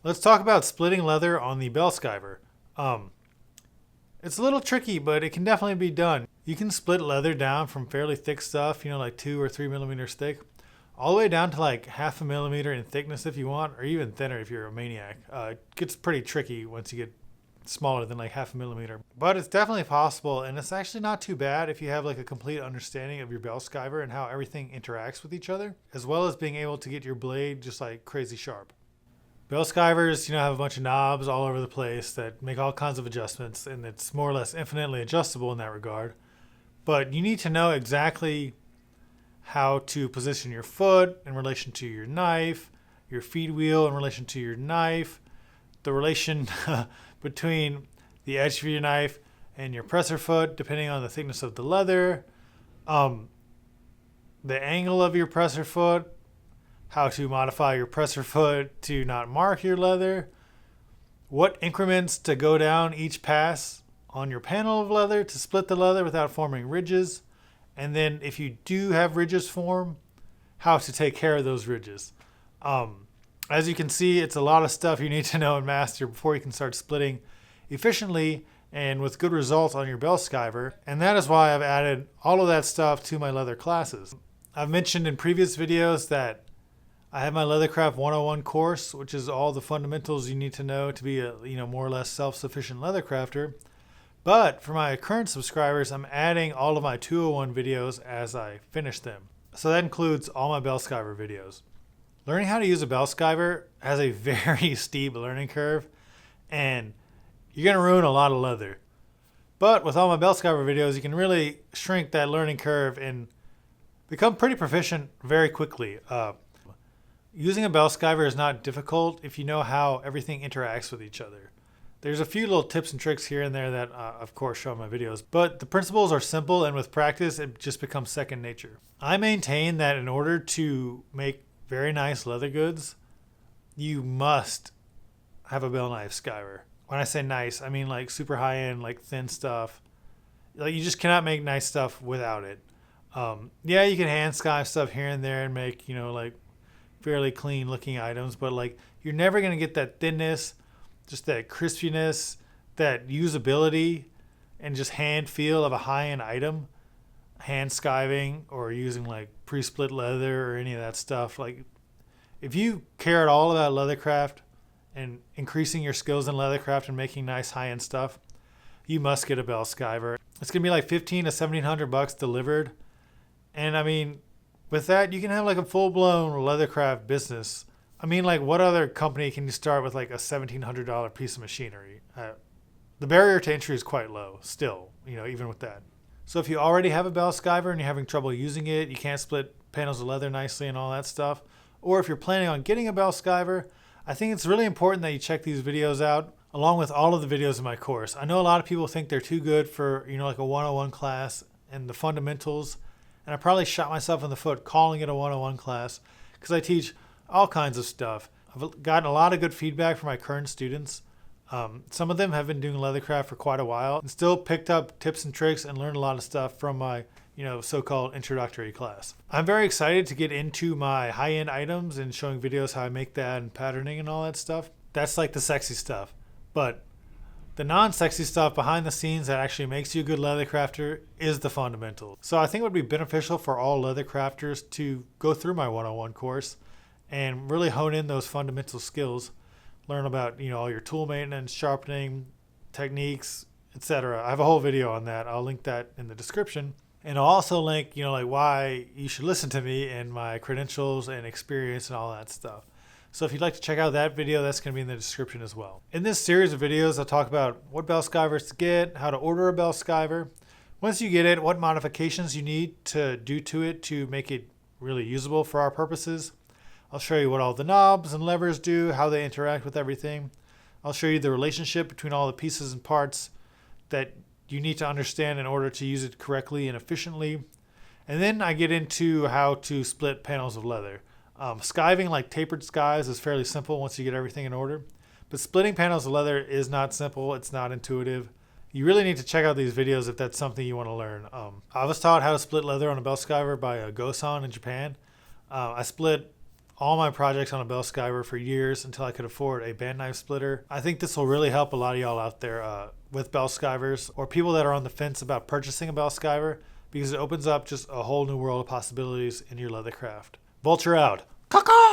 Let's talk about splitting leather on the Bell Skiver. It's a little tricky, but it can definitely be done. You can split leather down from fairly thick stuff, like 2 or 3 millimeters thick, all the way down to like half a millimeter in thickness if you want, or even thinner if you're a maniac. It gets pretty tricky once you get smaller than like half a millimeter. But it's definitely possible, and it's actually not too bad if you have like a complete understanding of your Bell Skiver and how everything interacts with each other, as well as being able to get your blade just like crazy sharp. Bell skivers, have a bunch of knobs all over the place that make all kinds of adjustments, and it's more or less infinitely adjustable in that regard. But you need to know exactly how to position your foot in relation to your knife, your feed wheel in relation to your knife, the relation between the edge of your knife and your presser foot, depending on the thickness of the leather, the angle of your presser foot, how to modify your presser foot to not mark your leather, what increments to go down each pass on your panel of leather to split the leather without forming ridges, and then if you do have ridges form, how to take care of those ridges. As you can see, it's a lot of stuff you need to know and master before you can start splitting efficiently and with good results on your Bell Skiver, and that is why I've added all of that stuff to my leather classes. I've mentioned in previous videos that I have my Leathercraft 101 course, which is all the fundamentals you need to know to be a more or less self-sufficient leather crafter. But for my current subscribers, I'm adding all of my 201 videos as I finish them. So that includes all my Bell Skiver videos. Learning how to use a Bell Skiver has a very steep learning curve, and you're going to ruin a lot of leather. But with all my Bell Skiver videos, you can really shrink that learning curve and become pretty proficient very quickly. Using a Bell Skiver is not difficult if you know how everything interacts with each other. There's a few little tips and tricks here and there that, of course, show in my videos, but the principles are simple, and with practice, it just becomes second nature. I maintain that in order to make very nice leather goods, you must have a Bell knife skiver. When I say nice, I mean like super high-end, like thin stuff. Like you just cannot make nice stuff without it. Yeah, you can hand skive stuff here and there and make, like fairly clean looking items, but like you're never going to get that thinness, just that crispiness, that usability, and just hand feel of a high-end item, hand skiving or using like pre-split leather or any of that stuff. Like if you care at all about leathercraft and increasing your skills in leathercraft and making nice high-end stuff, you must get a Bell Skiver. It's going to be like $1,500 to $1,700 delivered. And I mean, with that, you can have like a full-blown leathercraft business. I mean, like what other company can you start with like a $1,700 piece of machinery? The barrier to entry is quite low still, even with that. So if you already have a Bell Skiver and you're having trouble using it, you can't split panels of leather nicely and all that stuff, or if you're planning on getting a Bell Skiver, I think it's really important that you check these videos out along with all of the videos in my course. I know a lot of people think they're too good for, like a 101 class and the fundamentals. And I probably shot myself in the foot calling it a 101 class because I teach all kinds of stuff. I've gotten a lot of good feedback from my current students. Some of them have been doing leathercraft for quite a while and still picked up tips and tricks and learned a lot of stuff from my, so-called introductory class. I'm very excited to get into my high-end items and showing videos how I make that and patterning and all that stuff. That's like the sexy stuff. But the non-sexy stuff behind the scenes that actually makes you a good leather crafter is the fundamentals. So I think it would be beneficial for all leather crafters to go through my 101 course and really hone in those fundamental skills. Learn about, all your tool maintenance, sharpening, techniques, etc. I have a whole video on that. I'll link that in the description. And I'll also link, like why you should listen to me and my credentials and experience and all that stuff. So if you'd like to check out that video, that's going to be in the description as well. In this series of videos, I'll talk about what Bell Skivers to get, how to order a Bell Skiver. Once you get it, what modifications you need to do to it to make it really usable for our purposes. I'll show you what all the knobs and levers do, how they interact with everything. I'll show you the relationship between all the pieces and parts that you need to understand in order to use it correctly and efficiently. And then I get into how to split panels of leather. Skiving like tapered skives is fairly simple once you get everything in order. But splitting panels of leather is not simple. It's not intuitive. You really need to check out these videos if that's something you want to learn. I was taught how to split leather on a Bell Skiver by Gosan in Japan. I split all my projects on a Bell Skiver for years until I could afford a band knife splitter. I think this will really help a lot of y'all out there with Bell Skivers, or people that are on the fence about purchasing a Bell Skiver, because it opens up just a whole new world of possibilities in your leathercraft. Vulture out. Caw-caw!